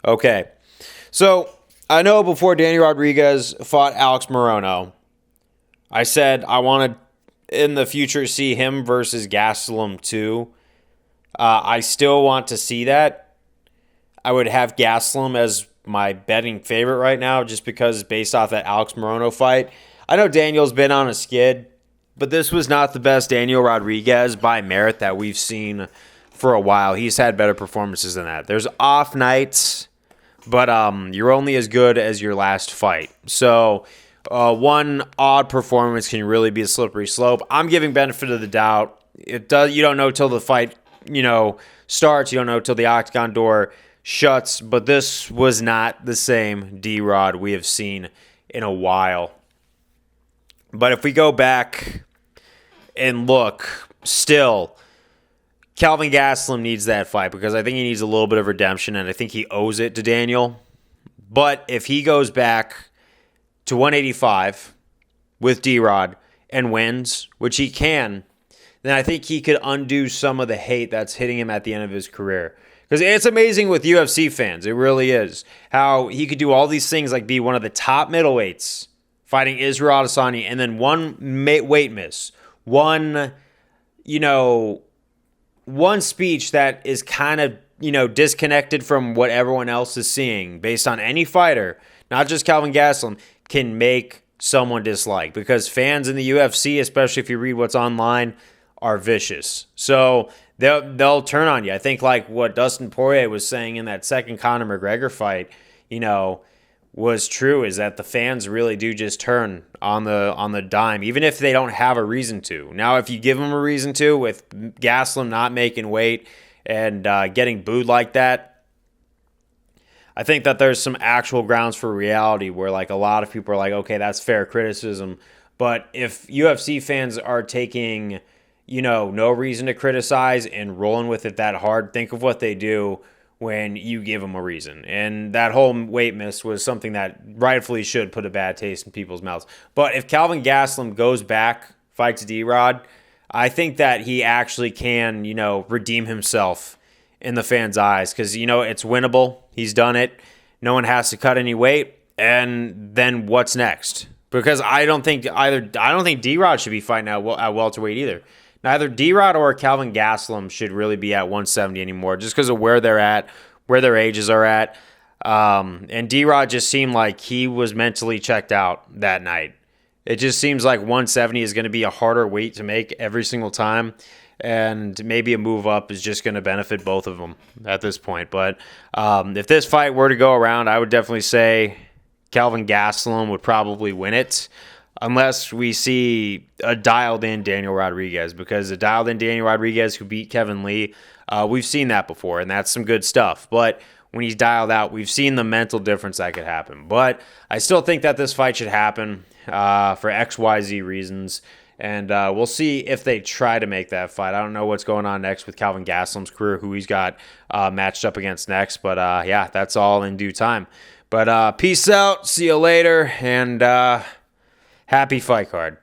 Okay. So I know before Danny Rodriguez fought Alex Morono, I said I wanted in the future see him versus Gastelum too. I still want to see that. I would have Gastelum as my betting favorite right now just because based off that Alex Morono fight. I know Daniel's been on a skid, but this was not the best Daniel Rodriguez by merit that we've seen for a while. He's had better performances than that. There's off nights, but you're only as good as your last fight. So one odd performance can really be a slippery slope. I'm giving benefit of the doubt. You don't know till the fight starts. You don't know till the octagon door shuts. But this was not the same D-Rod we have seen in a while. But if we go back and look, still, Kelvin Gastelum needs that fight because I think he needs a little bit of redemption, and I think he owes it to Daniel. But if he goes back to 185 with D-Rod and wins, which he can, then I think he could undo some of the hate that's hitting him at the end of his career. Because it's amazing with UFC fans. It really is. How he could do all these things like be one of the top middleweights fighting Israel Adesanya, and then one weight miss, one speech that is kind of, disconnected from what everyone else is seeing based on any fighter, not just Kelvin Gastelum, can make someone dislike. Because fans in the UFC, especially if you read what's online, are vicious. So they'll turn on you. I think like what Dustin Poirier was saying in that second Conor McGregor fight, was true, is that the fans really do just turn on the dime, even if they don't have a reason to. Now, if you give them a reason to, with Gastelum not making weight and getting booed like that, I think that there's some actual grounds for reality where like a lot of people are like, okay, that's fair criticism. But if UFC fans are taking, no reason to criticize and rolling with it that hard, think of what they do when you give them a reason. And that whole weight miss was something that rightfully should put a bad taste in people's mouths. But if Kelvin Gastelum goes back, fights D-Rod, I think that he actually can, redeem himself in the fans' eyes. Because, it's winnable. He's done it. No one has to cut any weight. And then what's next? Because I don't think D-Rod should be fighting at welterweight either. Neither D-Rod or Kelvin Gastelum should really be at 170 anymore just because of where they're at, where their ages are at. And D-Rod just seemed like he was mentally checked out that night. It just seems like 170 is going to be a harder weight to make every single time. And maybe a move up is just going to benefit both of them at this point. But if this fight were to go around, I would definitely say Kelvin Gastelum would probably win it. Unless we see a dialed-in Daniel Rodriguez, because a dialed-in Daniel Rodriguez who beat Kevin Lee, we've seen that before, and that's some good stuff. But when he's dialed out, we've seen the mental difference that could happen. But I still think that this fight should happen for XYZ reasons, and we'll see if they try to make that fight. I don't know what's going on next with Kelvin Gastelum's career, who he's got matched up against next, but yeah, that's all in due time. But peace out, see you later, and happy fight card.